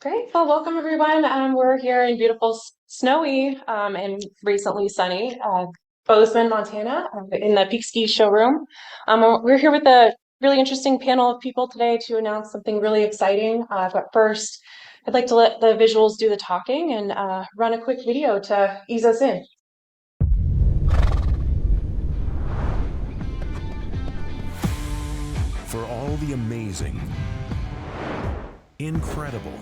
Great. Well, welcome everyone. We're here in beautiful, snowy, and recently sunny Bozeman, Montana, in the Peak Ski showroom. We're here with a really interesting panel of people today to announce something really exciting. But first, I'd like to let the visuals do the talking and run a quick video to ease us in. For all the amazing, incredible,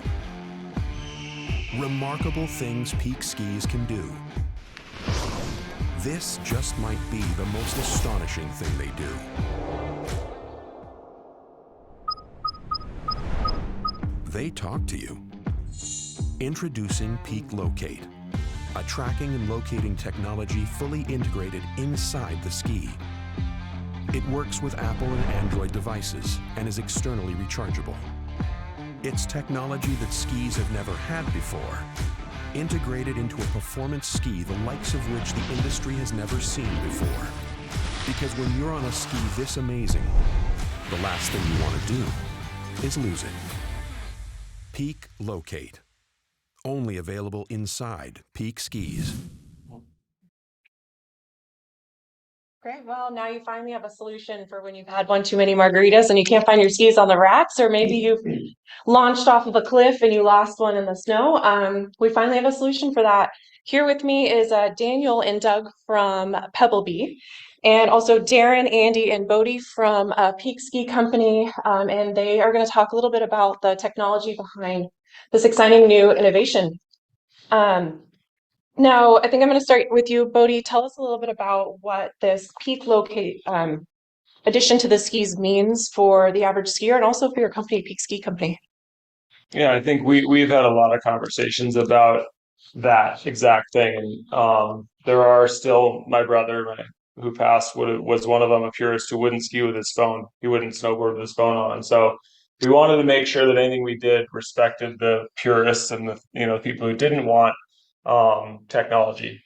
remarkable things Peak Skis can do, this just might be the most astonishing thing they do. They talk to you. Introducing PEAK Lôc8, a tracking and locating technology fully integrated inside the ski. It works with Apple and Android devices and is externally rechargeable. It's technology that skis have never had before, integrated into a performance ski the likes of which the industry has never seen before. Because when you're on a ski this amazing, the last thing you want to do is lose it. PEAK Lôc8, only available inside Peak Skis. Great. Well, now you finally have a solution for when you've had one too many margaritas and you can't find your skis on the racks, or maybe you've launched off of a cliff and you lost one in the snow. We finally have a solution for that. Here with me is Daniel and Doug from Pebblebee, and also Darrin, Andy, and Bode from Peak Ski Company. And they are going to talk a little bit about the technology behind this exciting new innovation. Now, I think I'm going to start with you, Bode. Tell us a little bit about what this PEAK Lôc8 addition to the skis means for the average skier and also for your company, Peak Ski Company. Yeah, I think we've had a lot of conversations about that exact thing, and there are still my brother who passed was one of them, a purist who wouldn't ski with his phone. He wouldn't snowboard with his phone on. So we wanted to make sure that anything we did respected the purists and the people who didn't want technology.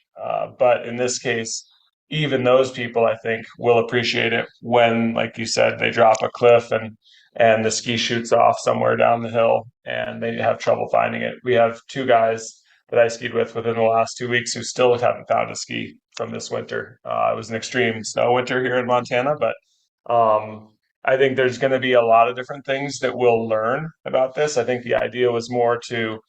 But in this case, even those people, I think, will appreciate it when, like you said, they drop a cliff and the ski shoots off somewhere down the hill and they have trouble finding it. We have two guys that I skied with within the last 2 weeks who still haven't found a ski from this winter. It was an extreme snow winter here in Montana, but I think there's going to be a lot of different things that we'll learn about this. I think the idea was more to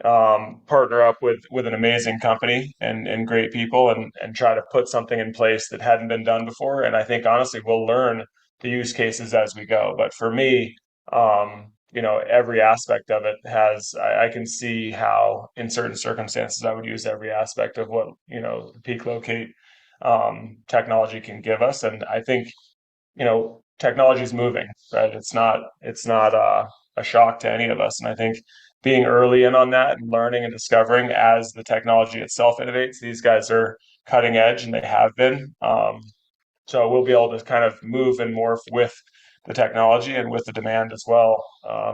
partner up with an amazing company and great people and try to put something in place that hadn't been done before. And I think honestly, we'll learn the use cases as we go. But for me, every aspect of it I can see how in certain circumstances I would use every aspect of what, the PEAK Lôc8 technology can give us. And I think, technology is moving, right? It's not a shock to any of us. And I think being early in on that and learning and discovering as the technology itself innovates, these guys are cutting edge and they have been. So we'll be able to kind of move and morph with the technology and with the demand as well.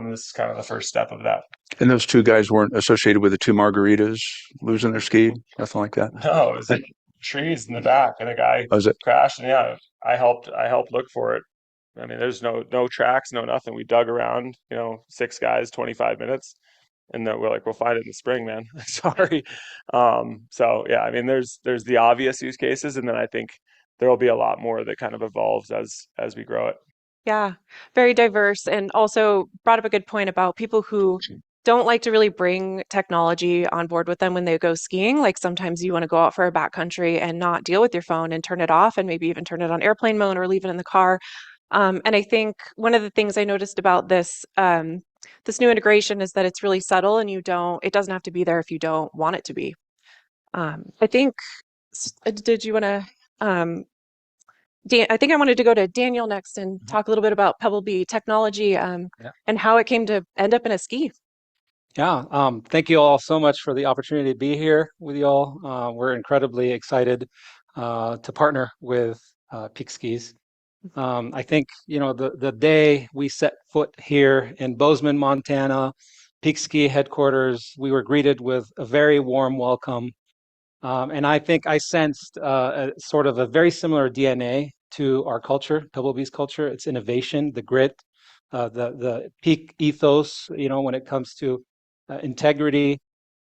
This is kind of the first step of that. And those two guys weren't associated with the two margaritas losing their ski, nothing like that. No, it was like trees in the back and a guy Was it? crashed. And yeah, I helped look for it. I mean, there's no tracks, no nothing. We dug around, six guys, 25 minutes. And then we're like, we'll find it in the spring, man. Sorry. So yeah, I mean, there's the obvious use cases, and then I think there will be a lot more that kind of evolves as we grow it. Yeah, very diverse, and also brought up a good point about people who don't like to really bring technology on board with them when they go skiing. Like sometimes you want to go out for a backcountry and not deal with your phone and turn it off and maybe even turn it on airplane mode or leave it in the car. And I think one of the things I noticed about this new integration is that it's really subtle and it doesn't have to be there if you don't want it to be. I think, did you want to, I think I wanted to go to Daniel next and talk a little bit about Pebblebee technology and how it came to end up in a ski. Yeah, thank you all so much for the opportunity to be here with you all. We're incredibly excited to partner with Peak Skis. I think, the day we set foot here in Bozeman, Montana, Peak Ski headquarters, we were greeted with a very warm welcome. And I think I sensed sort of a very similar DNA to our culture, Pebblebee's culture. It's innovation, the grit, the peak ethos, when it comes to integrity.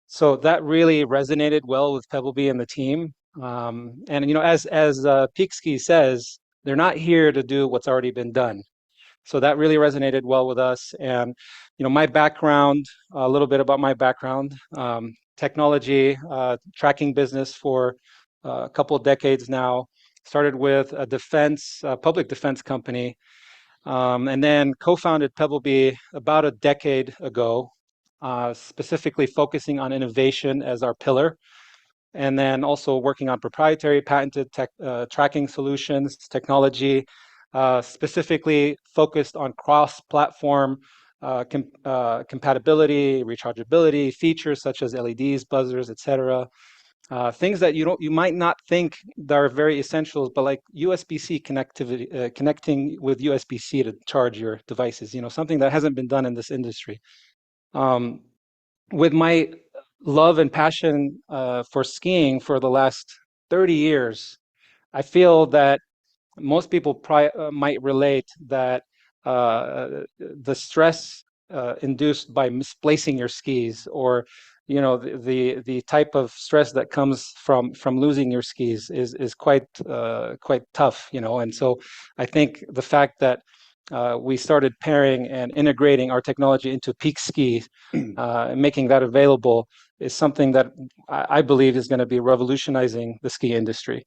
So that really resonated well with Pebblebee and the team. And as Peak Ski says, they're not here to do what's already been done. So that really resonated well with us. And my background, a little bit about my background: technology, tracking business for a couple of decades now. Started with a public defense company, and then co-founded Pebblebee about a decade ago, specifically focusing on innovation as our pillar, and then also working on proprietary patented tracking solutions, technology, specifically focused on cross-platform compatibility, rechargeability, features such as LEDs, buzzers, etc. Things that you might not think that are very essentials, but like USB-C connectivity, connecting with USB-C to charge your devices. Something that hasn't been done in this industry. With my love and passion for skiing for the last 30 years, I feel that most people might relate that the stress induced by misplacing your skis, or the type of stress that comes from losing your skis is quite tough, and so I think the fact that we started pairing and integrating our technology into Peak Ski, and making that available, is something that I believe is going to be revolutionizing the ski industry.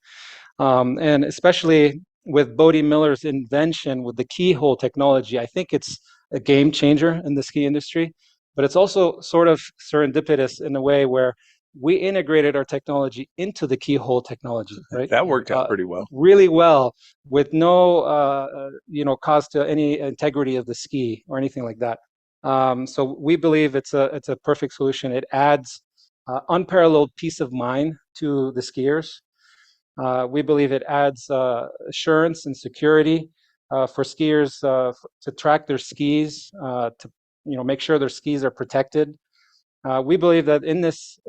And especially with Bode Miller's invention with the keyhole technology, I think it's a game changer in the ski industry. But it's also sort of serendipitous in a way where we integrated our technology into the keyhole technology, right? That worked out pretty well. Really well, with no cause to any integrity of the ski or anything like that. So we believe it's a perfect solution. It adds unparalleled peace of mind to the skiers. We believe it adds assurance and security for skiers to track their skis, to make sure their skis are protected. We believe that in this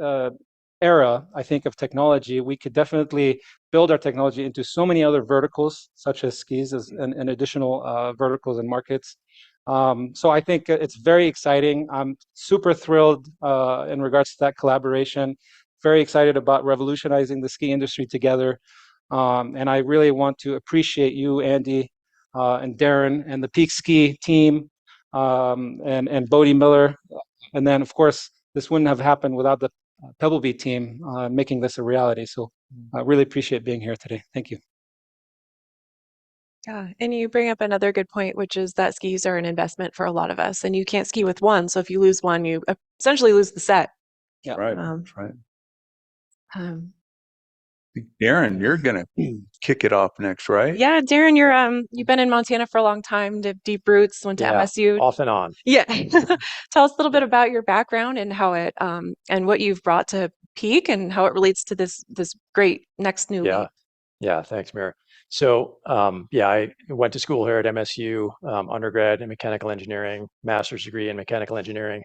era, I think, of technology, we could definitely build our technology into so many other verticals, such as skis, and additional verticals and markets. So I think it's very exciting. I'm super thrilled in regards to that collaboration. Very excited about revolutionizing the ski industry together. And I really want to appreciate you, Andy, and Darrin, and the Peak Ski team, and Bode Miller. And then, of course, this wouldn't have happened without the Pebblebee team making this a reality. So I really appreciate being here today. Thank you. Yeah, and you bring up another good point, which is that skis are an investment for a lot of us, and you can't ski with one. So if you lose one, you essentially lose the set. Yeah, Right. Um, That's right. um, Darrin, you're gonna kick it off next, right? yeah, Darrin, you've been in Montana for a long time, deep roots, went to Yeah, MSU. off and on. Yeah. Tell us a little bit about your background and how it and what you've brought to Peak and how it relates to this great next new Yeah. leap. Yeah, thanks, Mira. So, I went to school here at MSU, undergrad in mechanical engineering, master's degree in mechanical engineering.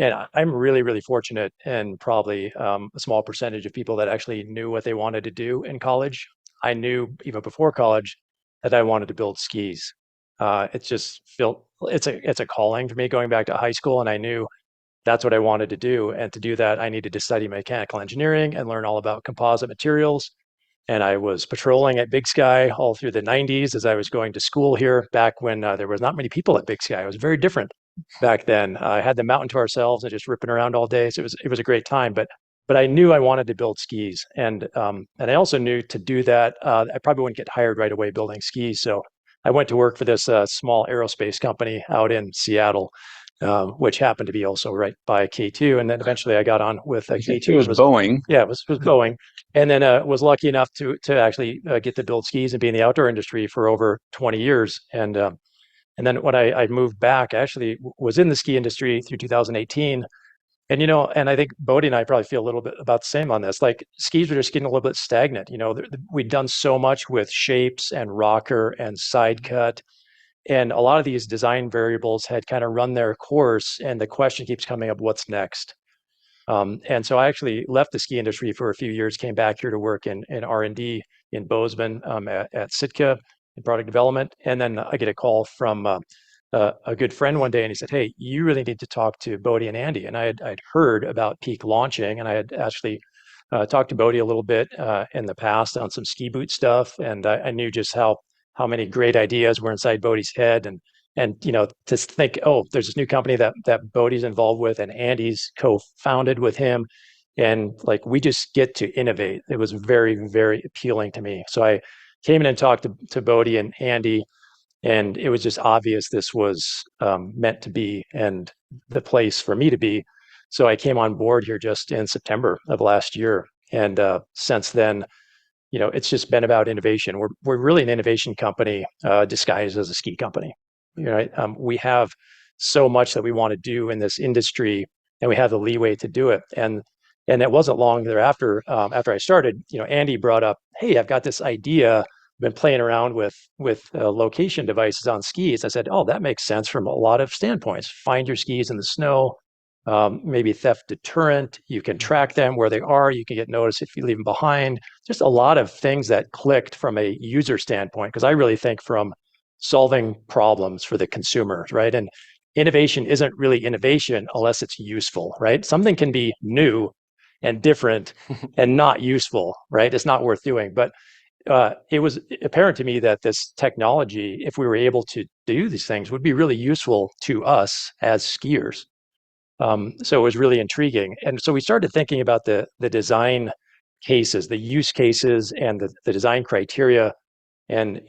And I'm really, really fortunate, and probably a small percentage of people that actually knew what they wanted to do in college. I knew even before college that I wanted to build skis. It just felt it's a calling for me going back to high school, and I knew that's what I wanted to do. And to do that, I needed to study mechanical engineering and learn all about composite materials. And I was patrolling at Big Sky all through the 90s as I was going to school here, back when there was not many people at Big Sky. It was very different back then. I had the mountain to ourselves and just ripping around all day. So it was a great time. But I knew I wanted to build skis, and I also knew to do that I probably wouldn't get hired right away building skis. So I went to work for this small aerospace company out in Seattle, which happened to be also right by K2. And then eventually I got on with K2. It was Boeing. Yeah, it was Boeing. And then was lucky enough to actually get to build skis and be in the outdoor industry for over 20 years. And then when I moved back, I actually was in the ski industry through 2018. And, and I think Bodie and I probably feel a little bit about the same on this. Like, skis were just getting a little bit stagnant. We'd done so much with shapes and rocker and side cut. And a lot of these design variables had kind of run their course. And the question keeps coming up, what's next? And so I actually left the ski industry for a few years, came back here to work in R&D in Bozeman, at Sitka in product development. And then I get a call from a good friend one day, and he said, "Hey, you really need to talk to Bode and Andy." And I'd heard about Peak launching, and I had actually talked to Bode a little bit in the past on some ski boot stuff, and I knew just how many great ideas were inside Bode's head, and to think, oh, there's this new company that Bode's involved with, and Andy's co-founded with him, and like we just get to innovate. It was very, very appealing to me. So I came in and talked to Bode and Andy, and it was just obvious this was meant to be and the place for me to be. So I came on board here just in September of last year, and since then, it's just been about innovation. We're really an innovation company disguised as a ski company. Right? We have so much that we want to do in this industry, and we have the leeway to do it. And it wasn't long thereafter, after I started, Andy brought up, "Hey, I've got this idea. Been playing around with location devices on skis." I said, "Oh, that makes sense from a lot of standpoints. Find your skis in the snow, maybe theft deterrent. You can track them where they are. You can get notice if you leave them behind." Just a lot of things that clicked from a user standpoint, because I really think from solving problems for the consumers, right? And innovation isn't really innovation unless it's useful, right? Something can be new and different and not useful, right? It's not worth doing. But it was apparent to me that this technology, if we were able to do these things, would be really useful to us as skiers. So it was really intriguing. And so we started thinking about the design cases, the use cases, and the design criteria. And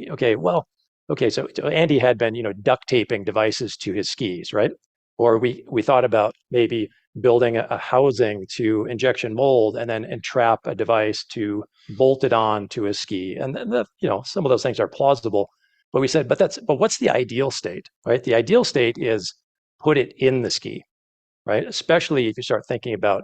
so Andy had been, duct taping devices to his skis, right? Or we thought about maybe building a housing to injection mold and then entrap a device to bolt it on to a ski. And then some of those things are plausible. But we said, but what's the ideal state, right? The ideal state is put it in the ski, right? Especially if you start thinking about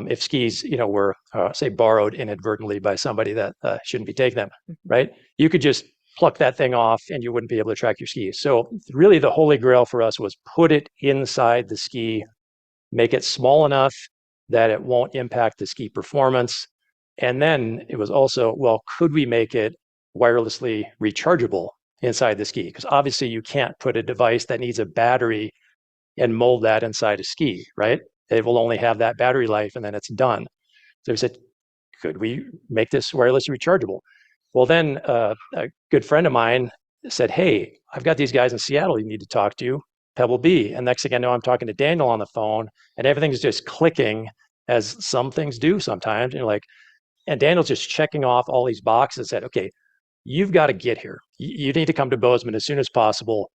if skis, were say borrowed inadvertently by somebody that shouldn't be taking them, right? You could just pluck that thing off and you wouldn't be able to track your skis. So really the holy grail for us was put it inside the ski, make it small enough that it won't impact the ski performance. And then it was also, well, could we make it wirelessly rechargeable inside the ski? Because obviously you can't put a device that needs a battery and mold that inside a ski, right? It will only have that battery life and then it's done. So we said, could we make this wirelessly rechargeable? Well, then a good friend of mine said, "Hey, I've got these guys in Seattle you need to talk to, Pebblebee." And next thing I know, I'm talking to Daniel on the phone, and everything's just clicking as some things do sometimes. And Daniel's just checking off all these boxes and said, "Okay, you've got to get here. You need to come to Bozeman as soon as possible,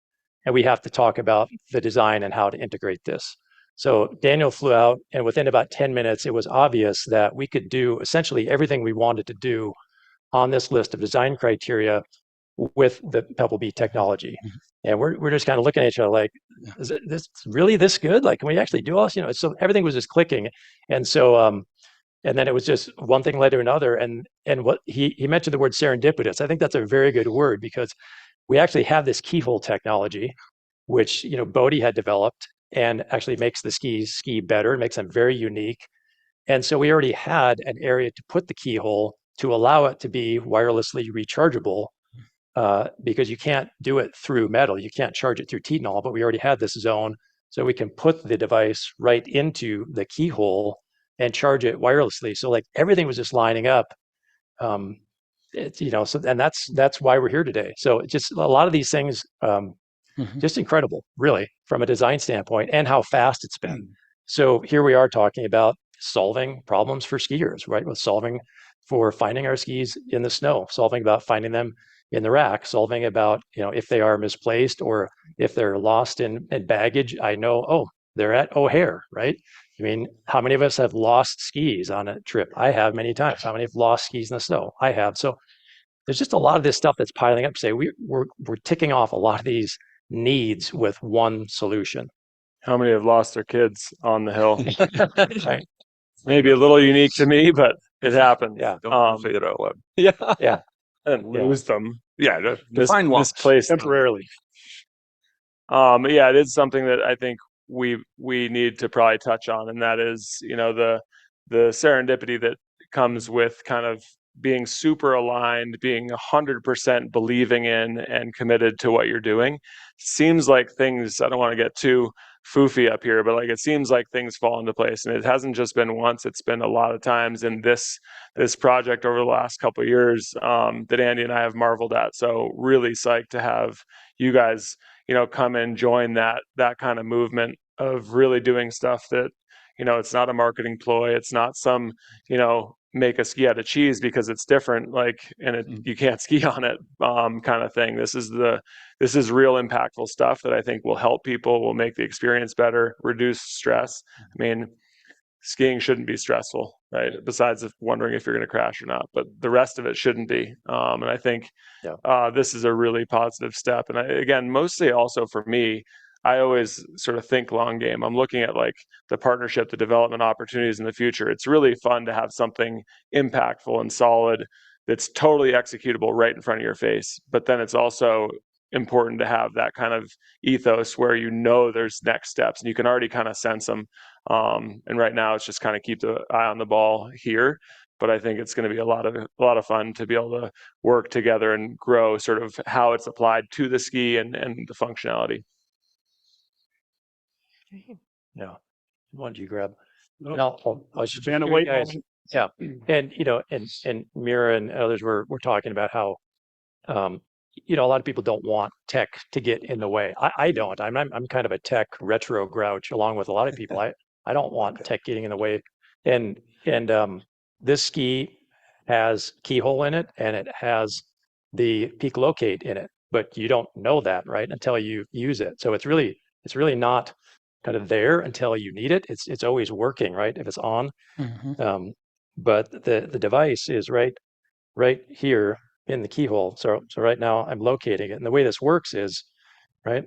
and we have to talk about the design and how to integrate this." So Daniel flew out, and within about 10 minutes, it was obvious that we could do essentially everything we wanted to do on this list of design criteria with the Pebblebee technology. And we're just kind of looking at each other like, is this really this good? Like, can we actually do all this? So everything was just clicking. And so, and then it was just one thing led to another. And what he mentioned the word serendipitous. I think that's a very good word, because we actually have this keyhole technology, which, Bode had developed and actually makes the skis ski better, makes them very unique. And so we already had an area to put the keyhole to allow it to be wirelessly rechargeable, because you can't do it through metal. You can't charge it through Titanol, but we already had this zone. So we can put the device right into the keyhole and charge it wirelessly. So like everything was just lining up. And that's why we're here today. So just a lot of these things, just incredible, really, from a design standpoint, and how fast it's been. So here we are talking about solving problems for skiers, right? With solving for finding our skis in the snow, solving about finding them in the rack, solving about, if they are misplaced or if they're lost in baggage. I know, oh, they're at O'Hare, right? I mean, how many of us have lost skis on a trip? I have many times. How many have lost skis in the snow? I have. So there's just a lot of this stuff that's piling up. Say we're ticking off a lot of these needs with one solution. How many have lost their kids on the hill? Right. Maybe a little unique to me, but it happened. Yeah. Don't say it out loud. Yeah. And lose them. Yeah, define loss misplaced temporarily. Yeah, it is something that I think we need to probably touch on, and that is, the serendipity that comes with kind of being super aligned, being 100% believing in and committed to what you're doing. Seems like things, I don't want to get too foofy up here, but like it seems like things fall into place. And it hasn't just been once, it's been a lot of times in this project over the last couple of years that Andy and I have marveled at. So really psyched to have you guys, come and join that kind of movement of really doing stuff that, it's not a marketing ploy. It's not some, make a ski out of cheese because it's different, like, and you can't ski on it, kind of thing. This is real impactful stuff that I think will help people, will make the experience better, reduce stress. I mean, skiing shouldn't be stressful, right? Besides wondering if you're going to crash or not, but the rest of it shouldn't be. And I think this is a really positive step. And again, mostly also for me, I always sort of think long game. I'm looking at like the partnership, the development opportunities in the future. It's really fun to have something impactful and solid that's totally executable right in front of your face. But then it's also important to have that kind of ethos where there's next steps and you can already kind of sense them. And right now it's just kind of keep the eye on the ball here. But I think it's going to be a lot of fun to be able to work together and grow sort of how it's applied to the ski and the functionality. Yeah. Why don't you grab? No. And I'll just Van show you away guys. moment. Yeah. And and Mira and others were talking about how a lot of people don't want tech to get in the way. I don't. I'm kind of a tech retro grouch along with a lot of people. I don't want tech getting in the way. And this ski has keyhole in it and it has the Peak Locate in it, but you don't know that, right, until you use it. So it's really not kind of there until you need it. It's always working, right, if it's on. But the device is right here in the keyhole. So right now I'm locating it, and the way this works is right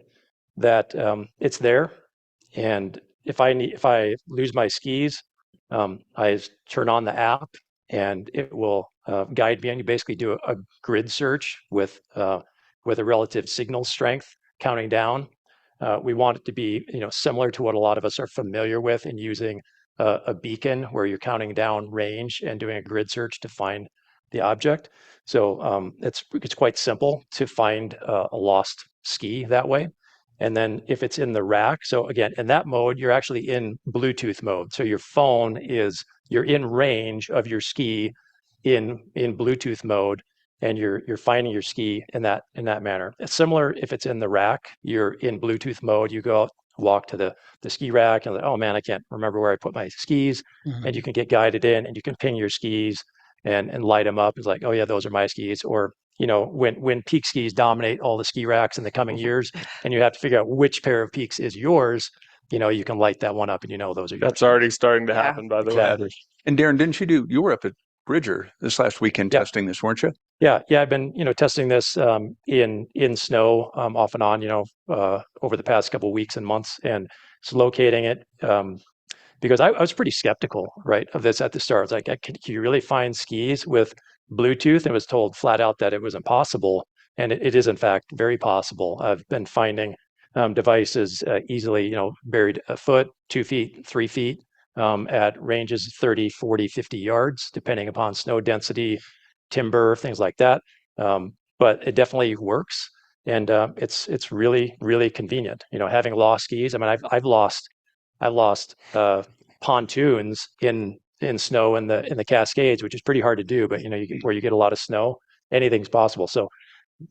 that it's there, and if I lose my skis, I turn on the app and it will guide me. And you basically do a grid search with a relative signal strength counting down. We want it to be similar to what a lot of us are familiar with in using a beacon, where you're counting down range and doing a grid search to find the object. So it's quite simple to find a lost ski that way. And then if it's in the rack, so again, in that mode, you're actually in Bluetooth mode. So your phone you're in range of your ski in Bluetooth mode, and you're finding your ski in that manner. It's similar if it's in the rack, you're in Bluetooth mode, you go out, walk to the ski rack and like, oh man, I can't remember where I put my skis. And you can get guided in and you can ping your skis and light them up. It's like, oh yeah, those are my skis. Or when Peak skis dominate all the ski racks in the coming years, and you have to figure out which pair of Peaks is yours, you can light that one up and those are yours. That's already starting to happen, by the way. And Darrin, you were up at Bridger this last weekend testing this, weren't you? Yeah. I've been testing this in snow off and on over the past couple of weeks and months, and it's locating it because I was pretty skeptical, right, of this at the start. It's like, can you really find skis with Bluetooth? And was told flat out that it was impossible, and it is in fact very possible. I've been finding devices easily buried a foot, 2 feet, 3 feet at ranges 30, 40, 50 yards, depending upon snow density, timber, things like that. But it definitely works, and it's really, really convenient. Having lost skis, I mean, I've lost pontoons in snow in the Cascades, which is pretty hard to do, but where you get a lot of snow, anything's possible. So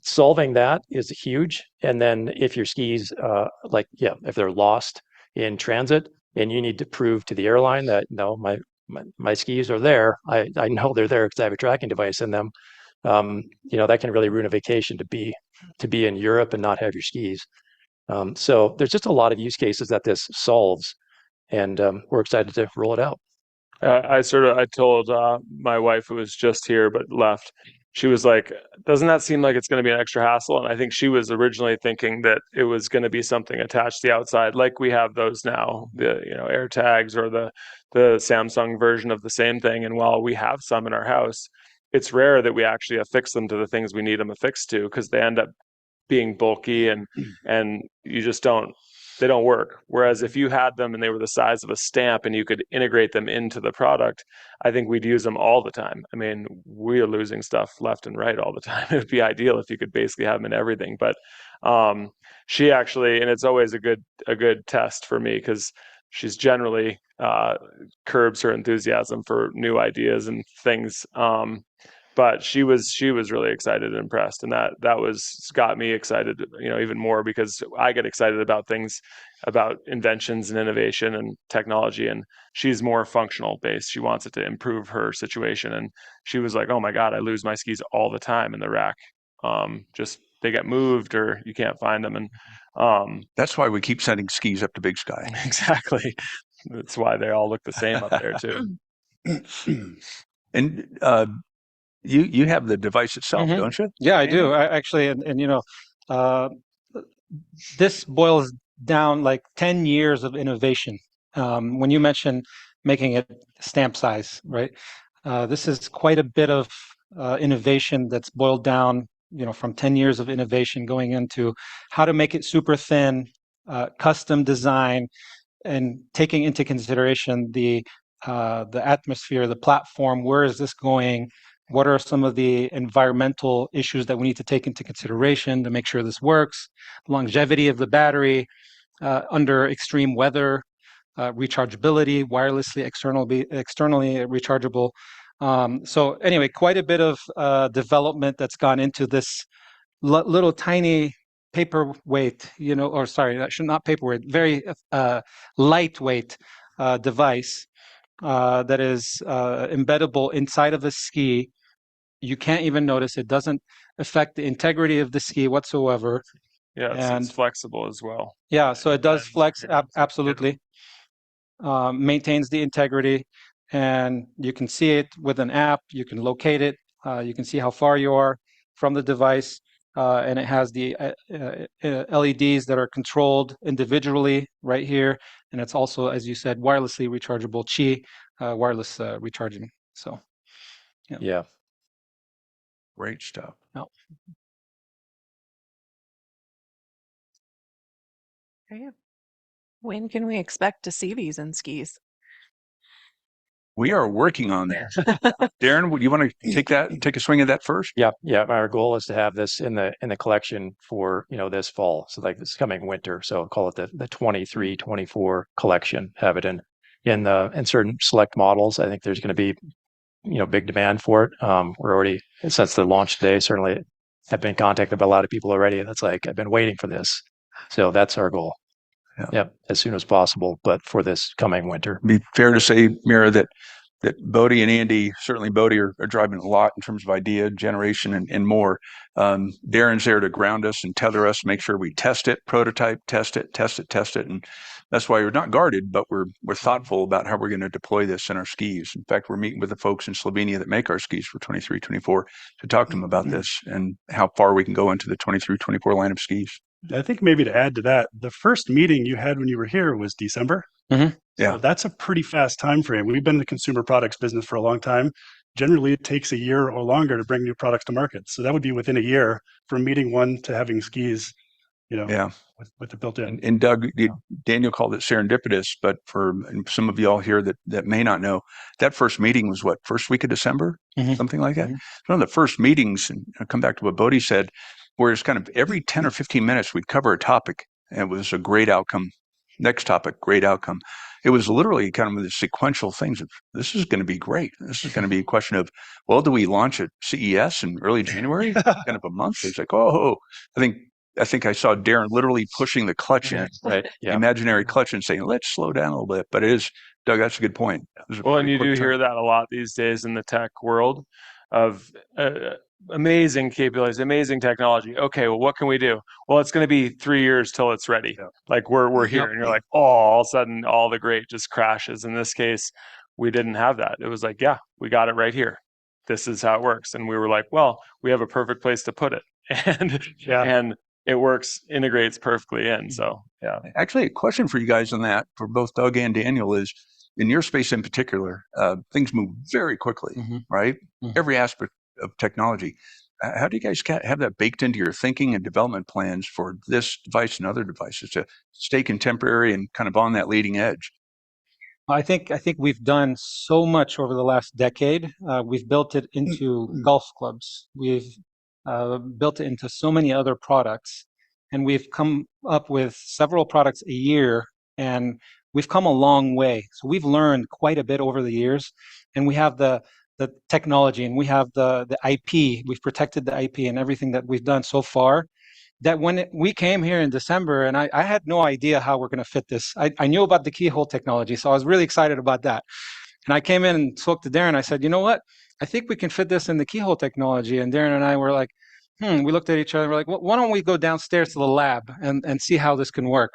solving that is huge. And then if your skis, if they're lost in transit and you need to prove to the airline that no, my skis are there, I know they're there because I have a tracking device in them. That can really ruin a vacation to be in Europe and not have your skis. So there's just a lot of use cases that this solves, and we're excited to roll it out. I told my wife, who was just here but left, she was like, doesn't that seem like it's going to be an extra hassle? And I think she was originally thinking that it was going to be something attached to the outside, like we have those now, the air tags or the Samsung version of the same thing. And while we have some in our house, it's rare that we actually affix them to the things we need them affixed to, because they end up being bulky and you just don't they don't work. Whereas if you had them and they were the size of a stamp and you could integrate them into the product, I think we'd use them all the time. I mean, we are losing stuff left and right all the time. It would be ideal if you could basically have them in everything. But she actually, and it's always a good test for me because she's generally curbs her enthusiasm for new ideas and things. But she was really excited and impressed, and that was got me excited, even more, because I get excited about things, about inventions and innovation and technology, and she's more functional based. She wants it to improve her situation, and she was like, "Oh my God, I lose my skis all the time in the rack. Just they get moved or you can't find them." And That's why we keep sending skis up to Big Sky. exactly, that's why they all look the same up there too. And you have the device itself, don't you? Yeah, I do. I actually, uh, this boils down like 10 years of innovation. When you mention making it stamp size, right? This is quite a bit of innovation that's boiled down, from 10 years of innovation going into how to make it super thin, custom design, and taking into consideration the atmosphere, the platform. Where is this going? What are some of the environmental issues that we need to take into consideration to make sure this works? Longevity of the battery under extreme weather, rechargeability, wirelessly externally rechargeable. So anyway, quite a bit of development that's gone into this little tiny paperweight, or sorry, that should not paperweight, very lightweight device that is embeddable inside of a ski. You can't even notice. It doesn't affect the integrity of the ski whatsoever. Yeah, And it's flexible as well. yeah, so it does flex Yeah. absolutely. Maintains the integrity, and you can see it with an app. You can locate it. You can see how far you are from the device, and it has the LEDs that are controlled individually right here, and it's also, as you said, wirelessly rechargeable Qi wireless recharging. So, Yeah. Great stuff. no. Great. When can we expect to see these in skis? We are working on that. Darrin, would you want to take a swing at that first? Yeah. Our goal is to have this in the collection for this fall. So like this coming winter. So call it the 23-24 collection. Have it in certain select models. I think there's going to be big demand for it. We're already, since the launch today, certainly have been contacted by a lot of people already. That's like, I've been waiting for this. So that's our goal. Yeah, as soon as possible, but for this coming winter. It'd be fair to say, Mira, that Bode and Andy, certainly Bode, are driving a lot in terms of idea generation and more. Darrin's there to ground us and tether us, make sure we test it, prototype, test it. And that's why we're not guarded, but we're thoughtful about how we're going to deploy this in our skis. In fact, we're meeting with the folks in Slovenia that make our skis for 23-24 to talk to them about this and how far we can go into the 23-24 line of skis. I think maybe to add to that, the first meeting you had when you were here was December. Mm-hmm. Yeah. So that's a pretty fast time frame. We've been in the consumer products business for a long time. Generally, it takes a year or longer to bring new products to market. So that would be within a year from meeting one to having skis, with the built in. And Doug, Daniel called it serendipitous, but for some of y'all here that may not know, that first meeting was what, first week of December, something like that. One of the first meetings, and I'll come back to what Bode said, where it's kind of every 10 or 15 minutes we'd cover a topic, and it was a great outcome. Next topic, great outcome. It was literally kind of the sequential things of, this is going to be great. This is going to be a question of, well, do we launch at CES in early January? Kind of a month. It's like, I think I saw Darrin literally pushing the clutch in, right? Yeah. Imaginary clutch, and saying, let's slow down a little bit. But it is, Doug, that's a good point. Well, and you do hear that a lot these days in the tech world of amazing capabilities, amazing technology. Okay, well, what can we do? Well, it's going to be 3 years till it's ready. Yeah. Like we're here, and you're like, all of a sudden, all the great just crashes. In this case, we didn't have that. It was like, yeah, we got it right here. This is how it works. And we were like, well, we have a perfect place to put it, and it works, integrates perfectly in. So yeah. Actually, a question for you guys on that, for both Doug and Daniel, is in your space in particular, things move very quickly, right? Every aspect of technology. How do you guys have that baked into your thinking and development plans for this device and other devices to stay contemporary and kind of on that leading edge? I think we've done so much over the last decade. We've built it into golf clubs. We've built it into so many other products, and we've come up with several products a year, and we've come a long way. So we've learned quite a bit over the years, and we have the technology, and we have the IP. We've protected the IP and everything that we've done so far. That when we came here in December, and I had no idea how we're going to fit this. I knew about the keyhole technology, so I was really excited about that. And I came in and spoke to Darrin. I said, you know what? I think we can fit this in the keyhole technology. And Darrin and I were like, we looked at each other and we're like, well, why don't we go downstairs to the lab and see how this can work?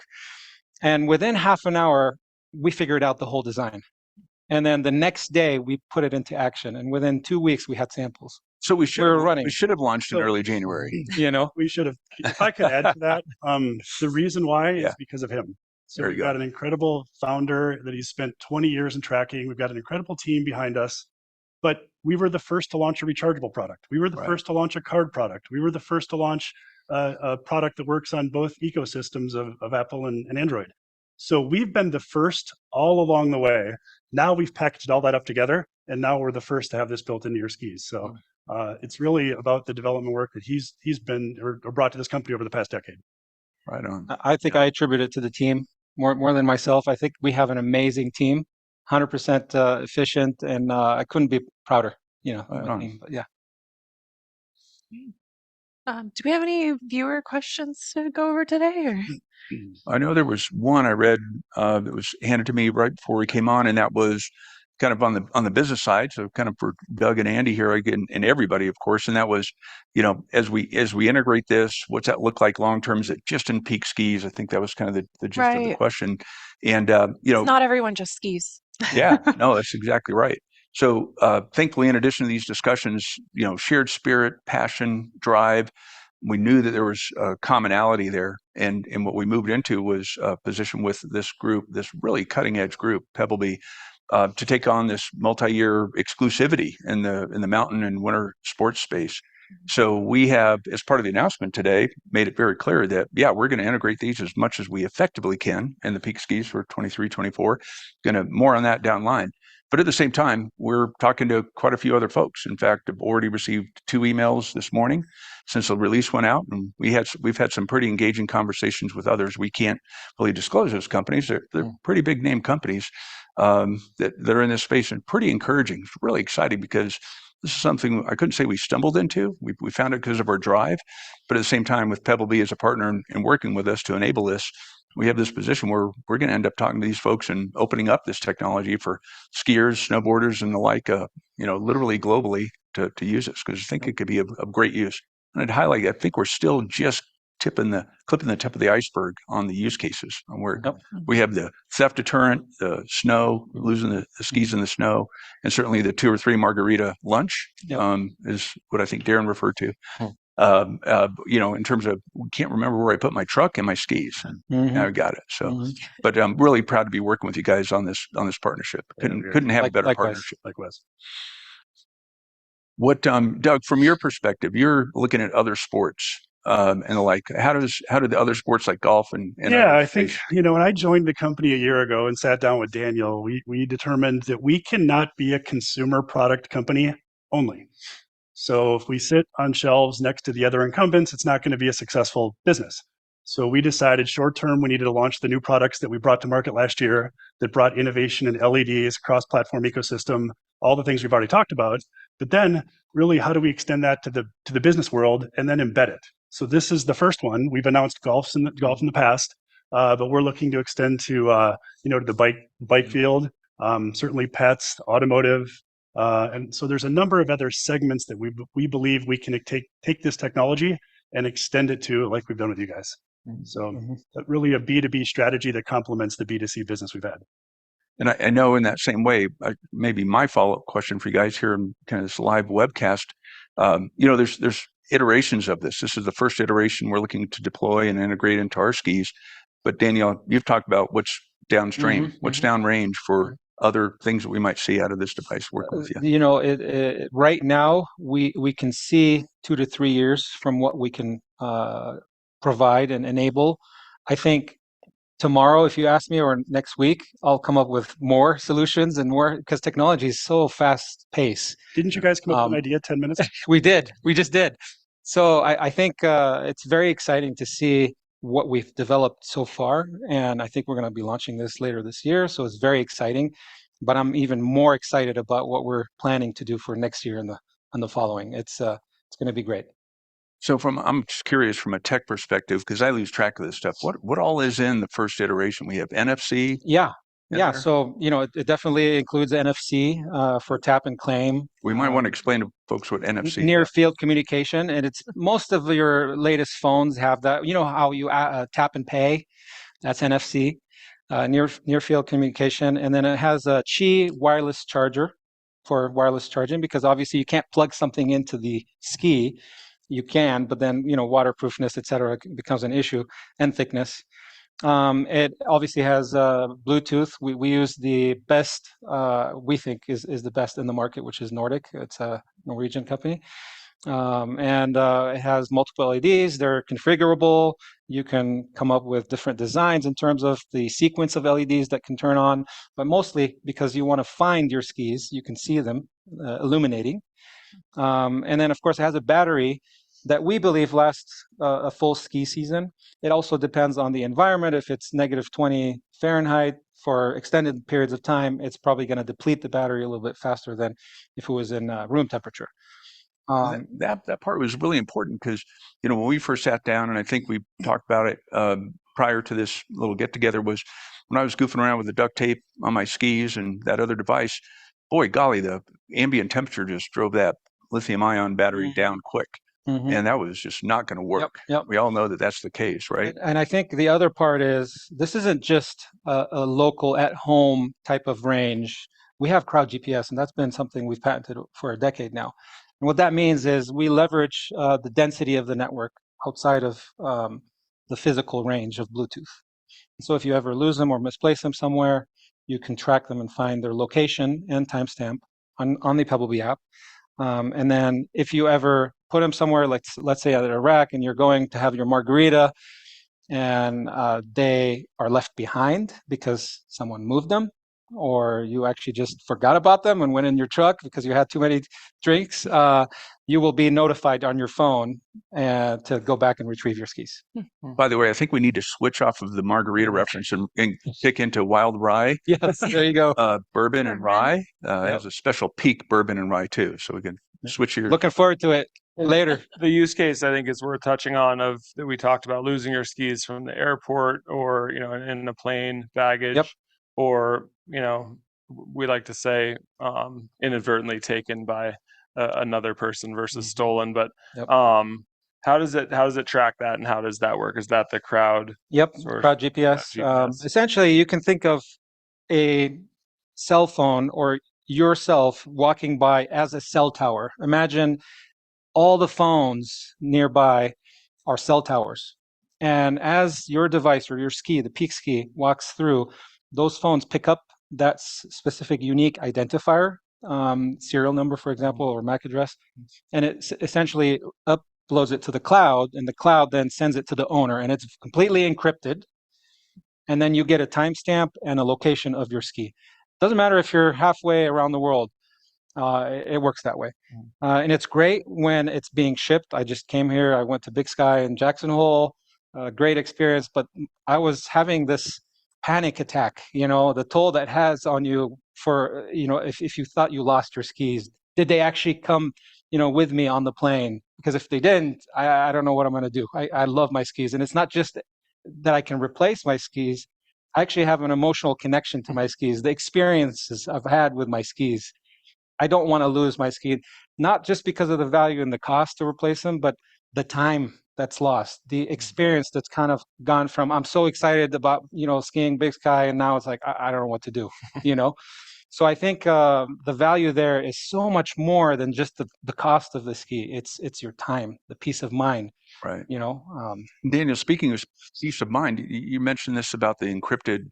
And within half an hour, we figured out the whole design. And then the next day, we put it into action. And within 2 weeks, we had samples. So we should have launched in So- early January. We should have. If I could add to that, the reason why is because of him. So There you we've got an incredible founder that he's spent 20 years in tracking. We've got an incredible team behind us. But we were the first to launch a rechargeable product. We were the first to launch a card product. We were the first to launch a product that works on both ecosystems of Apple and Android. So we've been the first all along the way. Now we've packaged all that up together, and now we're the first to have this built into your skis. So it's really about the development work that he's been or brought to this company over the past decade. Right on. I think I attribute it to the team more than myself. I think we have an amazing team, 100% efficient, and I couldn't be prouder. Of my team. But yeah. Do we have any viewer questions to go over today? Or? I know there was one I read that was handed to me right before we came on, and that was kind of on the business side. So kind of for Doug and Andy here again, and everybody, of course. And that was, as we integrate this, what's that look like long term? Is it just in Peak Skis? I think that was kind of the gist of the question. And not everyone just skis. Yeah, no, that's exactly right. So thankfully, in addition to these discussions, shared spirit, passion, drive, we knew that there was a commonality there. And what we moved into was a position with this group, this really cutting edge group, Pebblebee, to take on this multi-year exclusivity in the mountain and winter sports space. So we have, as part of the announcement today, made it very clear that, we're going to integrate these as much as we effectively can in the Peak Skis for 23, 24. Going to more on that down the line. But at the same time, we're talking to quite a few other folks. In fact, I've already received 2 emails this morning since the release went out, and we've had some pretty engaging conversations with others. We can't really disclose those companies. They're pretty big name companies that are in this space, and pretty encouraging. It's really exciting because this is something I couldn't say we stumbled into. We found it because of our drive, but at the same time, with Pebblebee as a partner and working with us to enable this, we have this position where we're going to end up talking to these folks and opening up this technology for skiers, snowboarders, and the like, literally globally to use this, because I think it could be of great use. And I'd highlight, I think we're still just clipping the tip of the iceberg on the use cases. Where we have the theft deterrent, the snow, losing the skis in the snow, and certainly the 2 or 3 margarita lunch is what I think Darrin referred to. In terms of, we can't remember where I put my truck and my skis, and now I got it. So, but I'm really proud to be working with you guys on this partnership. Couldn't have a better partnership. Likewise. What, Doug, from your perspective, you're looking at other sports and the like. How do the other sports like golf and I think when I joined the company a year ago and sat down with Daniel, we determined that we cannot be a consumer product company only. So if we sit on shelves next to the other incumbents, it's not going to be a successful business. So we decided short term, we needed to launch the new products that we brought to market last year that brought innovation in LEDs, cross-platform ecosystem, all the things we've already talked about. But then really, how do we extend that to the business world and then embed it? So this is the first one. We've announced golf in the past, but we're looking to extend to to the bike field, certainly pets, automotive. And so there's a number of other segments that we believe we can take this technology and extend it to, like we've done with you guys. So really a B2B strategy that complements the B2C business we've had. And I know in that same way, maybe my follow-up question for you guys here in kind of this live webcast, there's iterations of this. This is the first iteration we're looking to deploy and integrate into our skis. But Danielle, you've talked about what's downstream, what's downrange for other things that we might see out of this device working with you? You know, right now we can see 2 to 3 years from what we can provide and enable. I think tomorrow, if you ask me, or next week, I'll come up with more solutions and more, because technology is so fast paced. Didn't you guys come up with an idea 10 minutes ago? We did. We just did. So I think it's very exciting to see what we've developed so far. And I think we're going to be launching this later this year. So it's very exciting. But I'm even more excited about what we're planning to do for next year and the following. It's going to be great. So I'm just curious from a tech perspective, because I lose track of this stuff. What all is in the first iteration? We have NFC. Yeah. Yeah. So, you know, it definitely includes NFC for tap and claim. We might want to explain to folks what NFC is. Near field communication. And it's most of your latest phones have that. You know how you tap and pay? That's NFC, near field communication. And then it has a Qi wireless charger for wireless charging, because obviously you can't plug something into the ski. You can, but then, you know, waterproofness, et cetera, becomes an issue, and thickness. It obviously has Bluetooth. We use the best, we think is the best in the market, which is Nordic. It's a Norwegian company. And it has multiple LEDs. They're configurable. You can come up with different designs in terms of the sequence of LEDs that can turn on, but mostly because you want to find your skis, you can see them illuminating. And then, of course, it has a battery that we believe lasts a full ski season. It also depends on the environment. If it's -20 Fahrenheit for extended periods of time, it's probably going to deplete the battery a little bit faster than if it was in room temperature. That part was really important because, you know, when we first sat down, and I think we talked about it prior to this little get together, was when I was goofing around with the duct tape on my skis and that other device. Boy, golly, the ambient temperature just drove that lithium-ion battery down quick. And that was just not going to work. Yep. We all know that that's the case, right? And I think the other part is this isn't just a local at-home type of range. We have crowd GPS, and that's been something we've patented for a decade now. And what that means is we leverage the density of the network outside of the physical range of Bluetooth. So if you ever lose them or misplace them somewhere, you can track them and find their location and timestamp on the Pebblebee app. And then if you ever put them somewhere, like let's say at a rack, and you're going to have your margarita, and they are left behind because someone moved them, or you actually just forgot about them and went in your truck because you had too many drinks, you will be notified on your phone to go back and retrieve your skis. By the way, I think we need to switch off of the margarita reference and kick into wild rye. Yes, there you go. Bourbon and rye. It has a special Peak bourbon and rye too, so we can switch here. Looking forward to it later. The use case I think is worth touching on of that we talked about losing your skis from the airport, or, you know, in the plane baggage, or, you know, we like to say inadvertently taken by another person versus stolen. But how does it track that, and how does that work? Is that the crowd? Crowd GPS. Essentially, you can think of a cell phone or yourself walking by as a cell tower. Imagine all the phones nearby are cell towers. And as your device or your ski, the Peak ski, walks through, those phones pick up that specific unique identifier, serial number, for example, or MAC address, and it essentially uploads it to the cloud, and the cloud then sends it to the owner, and it's completely encrypted. And then you get a timestamp and a location of your ski. Doesn't matter if you're halfway around the world. It works that way. And it's great when it's being shipped. I just came here. I went to Big Sky in Jackson Hole. Great experience. But I was having this panic attack, you know, the toll that has on you for, you know, if you thought you lost your skis. Did they actually come, you know, with me on the plane? Because if they didn't, I don't know what I'm going to do. I love my skis. And it's not just that I can replace my skis. I actually have an emotional connection to my skis. The experiences I've had with my skis, I don't want to lose my ski, not just because of the value and the cost to replace them, but the time that's lost, the experience that's kind of gone from, I'm so excited about, you know, skiing Big Sky, and now it's like, I don't know what to do, you know? So I think the value there is so much more than just the cost of the ski. It's your time, the peace of mind. Right. You know, Daniel, speaking of peace of mind, you mentioned this about the encrypted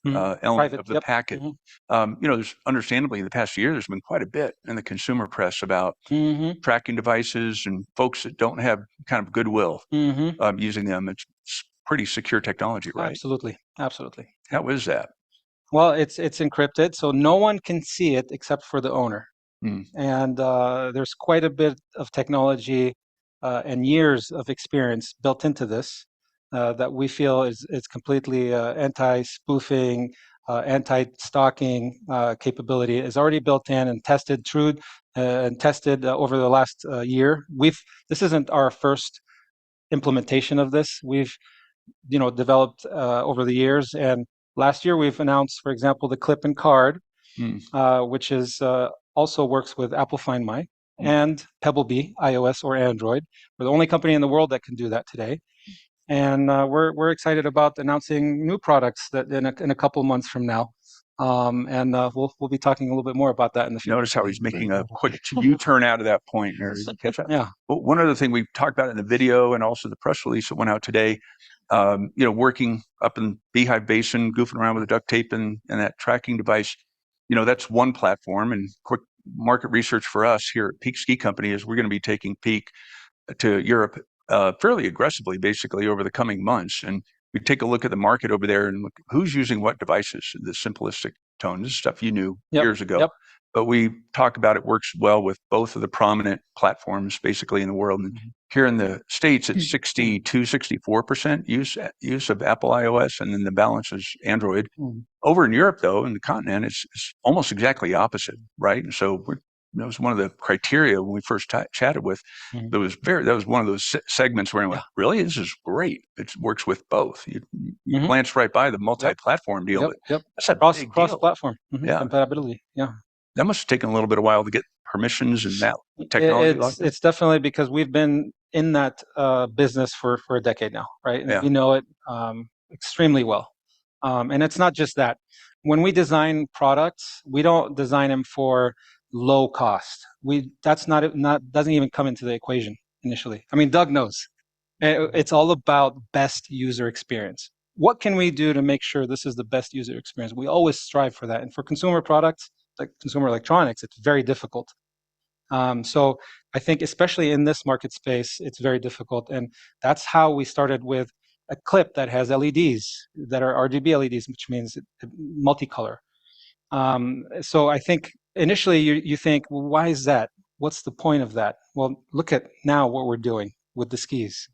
element Private, of the yep. packet. There's understandably in the past year, there's been quite a bit in the consumer press about tracking devices and folks that don't have kind of goodwill using them. It's pretty secure technology, right? Absolutely. Absolutely. How is that? Well, it's encrypted, so no one can see it except for the owner. And there's quite a bit of technology and years of experience built into this that we feel is completely anti-spoofing, anti-stalking capability is already built in and tested, over the last year. This isn't our first implementation of this. We've developed over the years, and last year we've announced, for example, the clip and card, which is also works with Apple Find My and Pebblebee, iOS or Android. We're the only company in the world that can do that today, and we're excited about announcing new products that in a couple months from now. And we'll be talking a little bit more about that in the future. Notice how he's making a quick U-turn out of that point. Did you catch that? Yeah. Well, one other thing we talked about in the video and also the press release that went out today, working up in Beehive Basin, goofing around with the duct tape and that tracking device, that's one platform. And quick market research for us here at Peak Ski Company is we're going to be taking Peak to Europe fairly aggressively, basically, over the coming months. And we take a look at the market over there and look who's using what devices, the simplistic tone. This is stuff you knew years ago. But we talk about it works well with both of the prominent platforms basically in the world. And here in the States, it's 64% use of Apple iOS, and then the balance is Android. Over in Europe, though, in the continent, it's almost exactly opposite, right? And so that was one of the criteria when we first chatted with. That was one of those segments where I went, really, this is great. It works with both. You glance right by the multi-platform deal. That's a big deal. Cross-platform compatibility. Yeah. That must have taken a little bit of while to get permissions and that technology. It's definitely because we've been in that business for a decade now, right? And we know it extremely well. And it's not just that. When we design products, we don't design them for low cost. That's not doesn't even come into the equation initially. I mean, Doug knows. It's all about best user experience. What can we do to make sure this is the best user experience? We always strive for that. And for consumer products, like consumer electronics, it's very difficult. So I think especially in this market space, it's very difficult. And that's how we started with a clip that has LEDs that are RGB LEDs, which means multicolor. So I think initially you think, well, why is that? What's the point of that? Well, look at now what we're doing with the skis.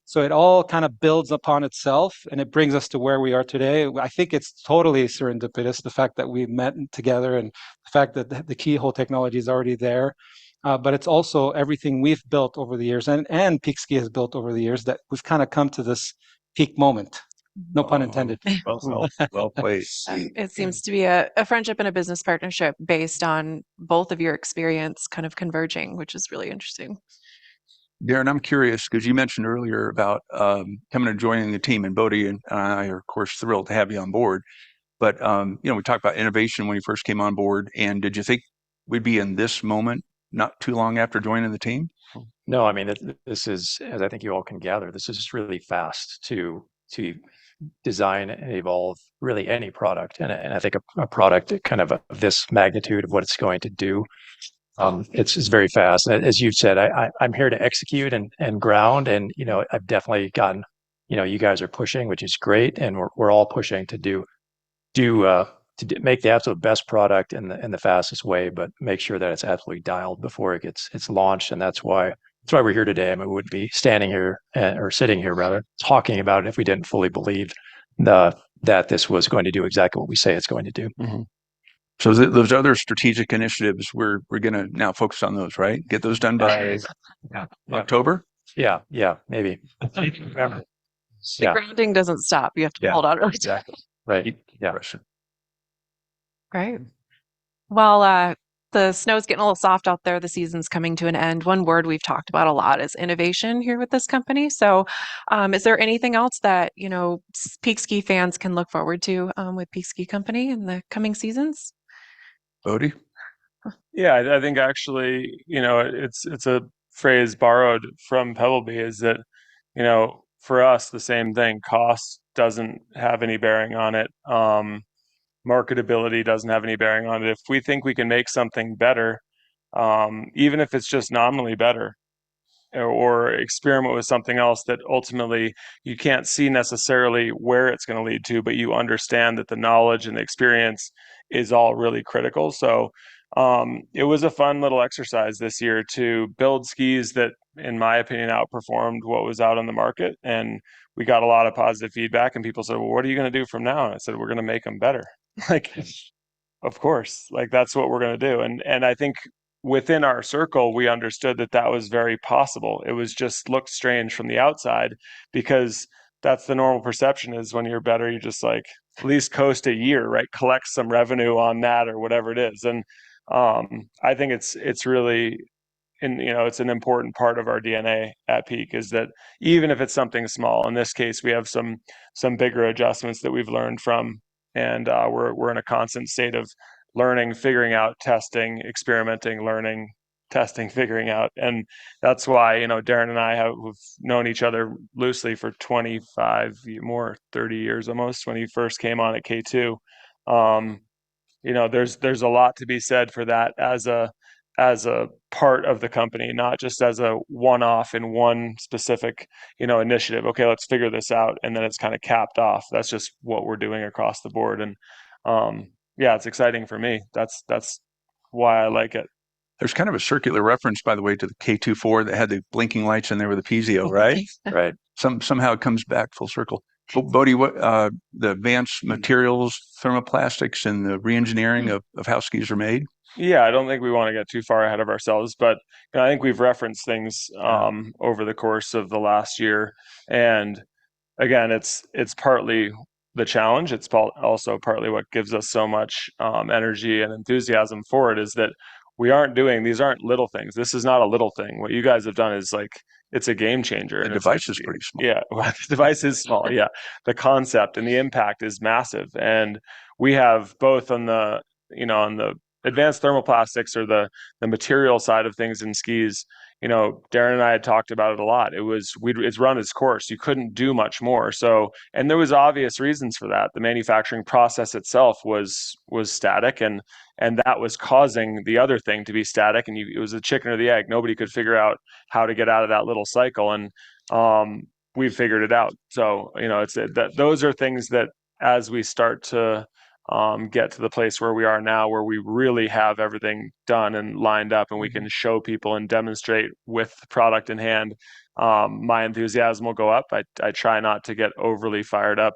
So it all kind of builds upon itself, and it brings us to where we are today. I think it's totally serendipitous, the fact that we met together and the fact that the keyhole technology is already there. But it's also everything we've built over the years and Peak Ski has built over the years that we've kind of come to this peak moment. No pun intended. Well played. It seems to be a friendship and a business partnership based on both of your experience kind of converging, which is really interesting. Darrin, I'm curious because you mentioned earlier about coming and joining the team, and Bode and I are, of course, thrilled to have you on board. But, we talked about innovation when you first came on board. And did you think we'd be in this moment not too long after joining the team? No, I mean, this is, as I think you all can gather, this is just really fast to design and evolve really any product. And I think a product kind of this magnitude of what it's going to do, it's very fast. As you've said, I'm here to execute and ground. And, I've definitely gotten, you guys are pushing, which is great. And we're all pushing to make the absolute best product in the fastest way, but make sure that it's absolutely dialed before it's launched. And that's why we're here today. I mean, we wouldn't be standing here or sitting here rather talking about it if we didn't fully believe that this was going to do exactly what we say it's going to do. So those other strategic initiatives, we're going to now focus on those, right? Get those done by October? Yeah, maybe. The grounding doesn't stop. You have to hold on really tight. Right. Yeah. Great. Well, the snow's getting a little soft out there. The season's coming to an end. One word we've talked about a lot is innovation here with this company. So is there anything else that, Peak Ski fans can look forward to with Peak Ski Company in the coming seasons? Bode? Yeah, I think actually, it's a phrase borrowed from Pebblebee is that, for us, the same thing. Cost doesn't have any bearing on it. marketability doesn't have any bearing on it. If we think we can make something better, even if it's just nominally better, or experiment with something else that ultimately you can't see necessarily where it's going to lead to, but you understand that the knowledge and the experience is all really critical. So it was a fun little exercise this year to build skis that, in my opinion, outperformed what was out on the market. And we got a lot of positive feedback, and people said, well, what are you going to do from now? And I said, we're going to make them better. Like, of course, like that's what we're going to do. And I think within our circle, we understood that that was very possible. It was just looked strange from the outside, because that's the normal perception is when you're better, you just like at least coast a year, right? Collect some revenue on that or whatever it is. And I think it's really, and it's an important part of our DNA at Peak, is that even if it's something small, in this case we have some bigger adjustments that we've learned from, and we're in a constant state of learning, figuring out, testing, experimenting, learning, testing, figuring out. And that's why Darrin and I have known each other loosely for 25 more 30 years almost, when he first came on at K2. There's a lot to be said for that as a part of the company, not just as a one-off in one specific initiative. Okay, let's figure this out, and then it's kind of capped off. That's just what we're doing across the board. And yeah, it's exciting for me. That's why I like it. There's kind of a circular reference, by the way, to the K24 that had the blinking lights in there with the Pizio, right? Right. Somehow it comes back full circle. Bode, what the advanced materials, thermoplastics, and the reengineering of how skis are made? Yeah, I don't think we want to get too far ahead of ourselves, but I think we've referenced things over the course of the last year. And again, it's partly the challenge. It's also partly what gives us so much energy and enthusiasm for it, is that these aren't little things. This is not a little thing. What you guys have done is like, it's a game changer. The device is pretty small. Yeah, the device is small. Yeah, the concept and the impact is massive. And we have both on the advanced thermoplastics, or the material side of things in skis. Darrin and I had talked about it a lot. It's run its course. You couldn't do much more. So, and there was obvious reasons for that. The manufacturing process itself was static, and that was causing the other thing to be static. And it was the chicken or the egg. Nobody could figure out how to get out of that little cycle. And we've figured it out. So, it's that those are things that, as we start to get to the place where we are now, where we really have everything done and lined up, and we can show people and demonstrate with the product in hand, my enthusiasm will go up. I try not to get overly fired up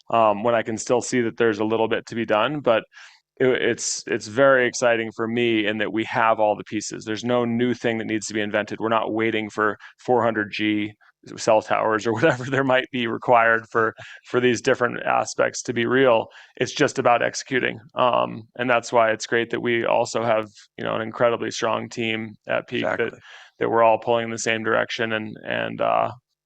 when I can still see that there's a little bit to be done, but it's very exciting for me in that we have all the pieces. There's no new thing that needs to be invented. We're not waiting for 400G cell towers or whatever there might be required for these different aspects to be real. It's just about executing, and that's why it's great that we also have an incredibly strong team at Peak. Exactly. that we're all pulling in the same direction and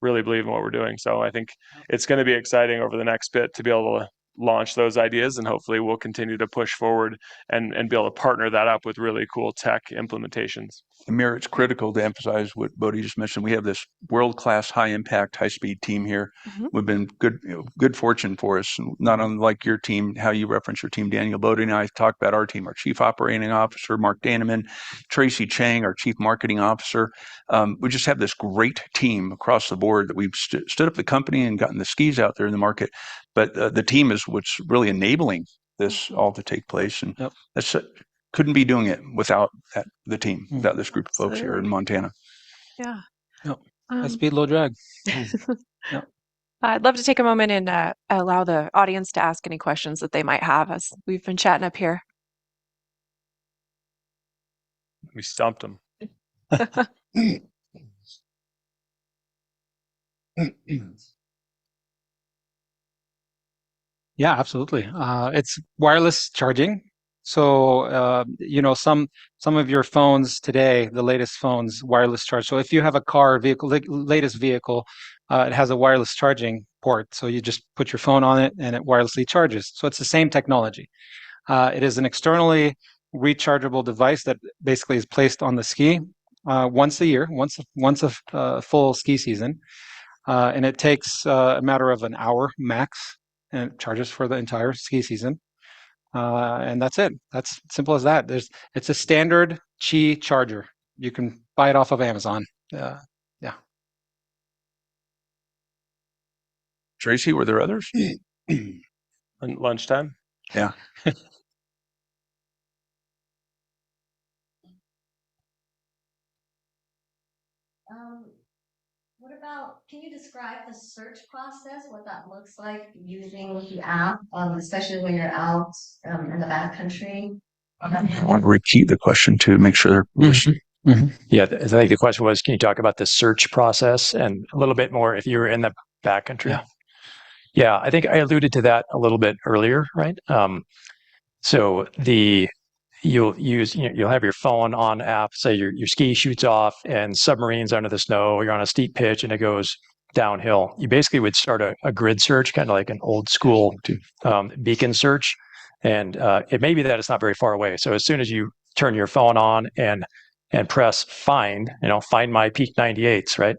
really believe in what we're doing. So I think it's going to be exciting over the next bit to be able to launch those ideas, and hopefully we'll continue to push forward and be able to partner that up with really cool tech implementations. Amir, it's critical to emphasize what Bode just mentioned. We have this world-class, high-impact, high-speed team here. Mm-hmm. We've been good fortune for us, not unlike your team, how you reference your team. Daniel Bode and I talked about our team, our Chief Operating Officer, Mark Daneman, Tracy Chang, our Chief Marketing Officer. We just have this great team across the board that we've stood up the company and gotten the skis out there in the market. But the team is what's really enabling this all to take place. And that's couldn't be doing it without the team, without this group of folks here in Montana. Yeah. High speed, low drag. I'd love to take a moment and allow the audience to ask any questions that they might have as we've been chatting up here. We stumped them. Yeah, absolutely. It's wireless charging. So, some of your phones today, the latest phones, wireless charge. So if you have a car, vehicle, latest vehicle, it has a wireless charging port. So you just put your phone on it and it wirelessly charges. So it's the same technology. It is an externally rechargeable device that basically is placed on the ski once a year, once a full ski season. And it takes a matter of an hour max, and it charges for the entire ski season. and that's it. That's simple as that. It's a standard Qi charger. You can buy it off of Amazon. Yeah. Tracy, were there others? Lunchtime. Yeah. What about, can you describe the search process, what that looks like using the app, especially when you're out in the backcountry? I want to repeat the question to make sure. Yeah, I think the question was, can you talk about the search process and a little bit more if you were in the backcountry? Yeah, I think I alluded to that a little bit earlier, right? So you'll have your phone on app, say your ski shoots off and submarines under the snow, you're on a steep pitch and it goes downhill. You basically would start a grid search, kind of like an old school beacon search. And it may be that it's not very far away. So as soon as you turn your phone on and press find, find my Peak 98s, right?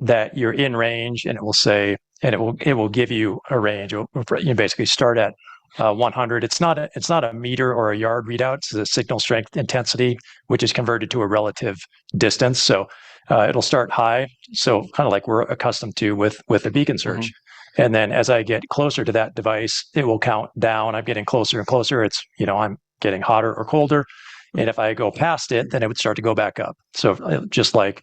That you're in range, and it will say, and it will give you a range. You basically start at 100. It's not a meter or a yard readout. It's a signal strength intensity, which is converted to a relative distance. So it'll start high. So kind of like we're accustomed to with the beacon search. Mm-hmm. And then as I get closer to that device, it will count down. I'm getting closer and closer. It's, I'm getting hotter or colder. And if I go past it, then it would start to go back up. So just like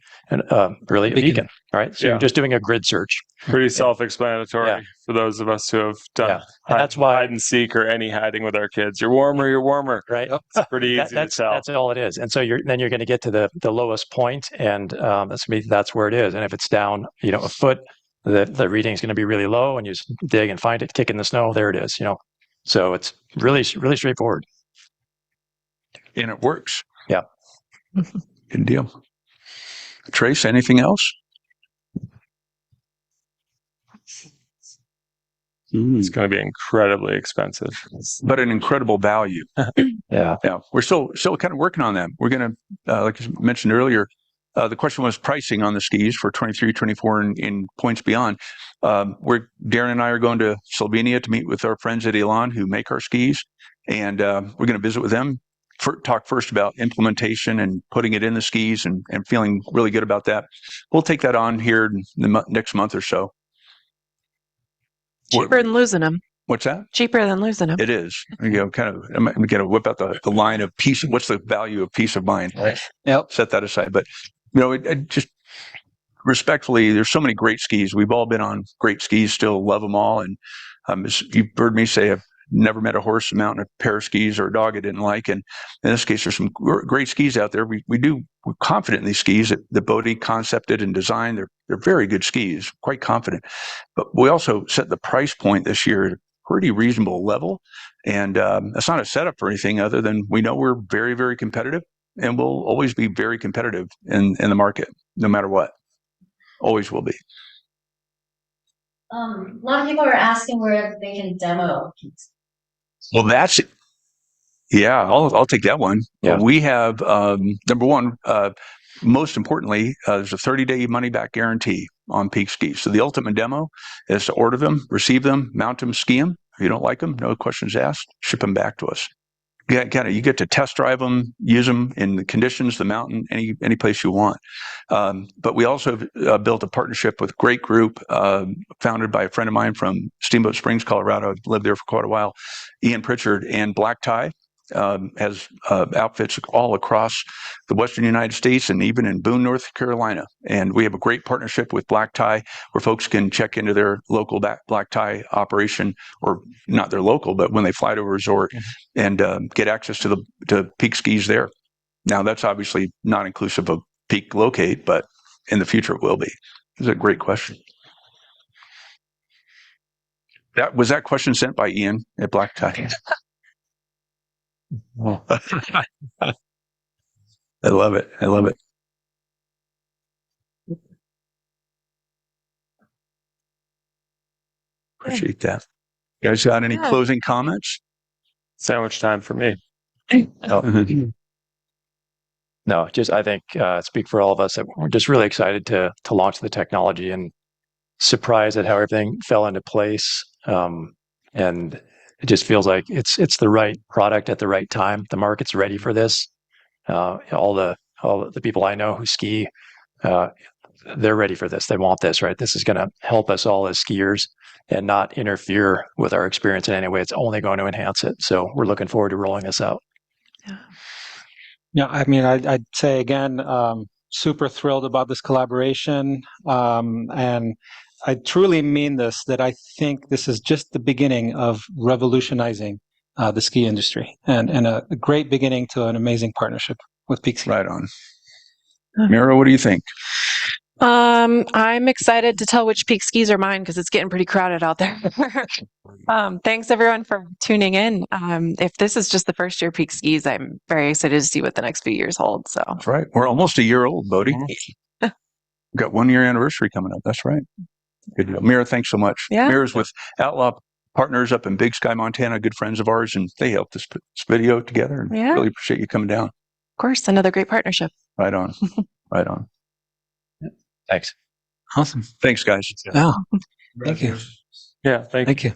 really a beacon, right? So you're just doing a grid search. Pretty self-explanatory for those of us who have done that's why hide and seek or any hiding with our kids. You're warmer, right? It's pretty easy to tell. That's all it is. And so you're going to get to the lowest point, and that's where it is. And if it's down, a foot, the reading is going to be really low, and you just dig and find it, kick in the snow. There it is. So it's really, really straightforward. And it works. Yeah. Good deal. Trace, anything else? It's going to be incredibly expensive, but an incredible value. Yeah. We're still kind of working on that. We're going to, like I mentioned earlier, the question was pricing on the skis for 23, 24, and points beyond. Darrin and I are going to Slovenia to meet with our friends at Elan who make our skis, and we're going to visit with them. Talk first about implementation and putting it in the skis and feeling really good about that. We'll take that on here in the next month or so. Cheaper than losing them. What's that? Cheaper than losing them. It is. I'm going to whip out the line of peace. What's the value of peace of mind? Right. Yep. Set that aside. But, it just respectfully, there's so many great skis. We've all been on great skis, still love them all. And as you've heard me say, I've never met a horse mounting a pair of skis or a dog I didn't like. And in this case, there's some great skis out there. We're confident in these skis that Bode concepted and designed. They're very good skis, quite confident. But we also set the price point this year at a pretty reasonable level. And that's not a setup for anything other than we know we're very, very competitive, and we'll always be very competitive in the market, no matter what. Always will be. A lot of people are asking where they can demo. Well, that's it. Yeah, I'll take that one. Yeah. We have number one. Most importantly, there's a 30-day money-back guarantee on Peak skis. So the ultimate demo is to order them, receive them, mount them, ski them. If you don't like them, no questions asked. Ship them back to us. You get to test drive them, use them in the conditions, the mountain, any place you want. But we also have built a partnership with a great group founded by a friend of mine from Steamboat Springs, Colorado. I've lived there for quite a while. Ian Pritchard, and Black Tie has outfits all across the Western United States and even in Boone, North Carolina. And we have a great partnership with Black Tie where folks can check into their local Black Tie operation, or not their local, but when they fly to a resort and get access to Peak skis there. Now, that's obviously not inclusive of PEAK Lôc8, but in the future it will be. It's a great question. Was that question sent by Ian at Black Tie? I love it. Appreciate that. You guys got any closing comments? Sandwich time for me. No, just I think speak for all of us that we're just really excited to launch the technology, and surprised at how everything fell into place. And it just feels like it's the right product at the right time. The market's ready for this. All the people I know who ski, they're ready for this. They want this, right? This is going to help us all as skiers and not interfere with our experience in any way. It's only going to enhance it. So we're looking forward to rolling this out. Yeah, I mean, I'd say again, super thrilled about this collaboration. And I truly mean this, that I think this is just the beginning of revolutionizing the ski industry and a great beginning to an amazing partnership with Peak Skis. Right on. Mira, what do you think? I'm excited to tell which Peak skis are mine because it's getting pretty crowded out there. Thanks everyone for tuning in. If this is just the first year Peak skis, I'm very excited to see what the next few years hold. So that's right. We're almost a year old, Bode. We've got 1 year anniversary coming up. That's right. Good deal. Mira, thanks so much. Yeah. Mira's with Outlaw Partners up in Big Sky, Montana, good friends of ours, and they helped us put this video together. And really appreciate you coming down. Of course, another great partnership. Right on. Right on. Thanks. Awesome. Thanks, guys. Yeah. Thank you. Yeah, thank you.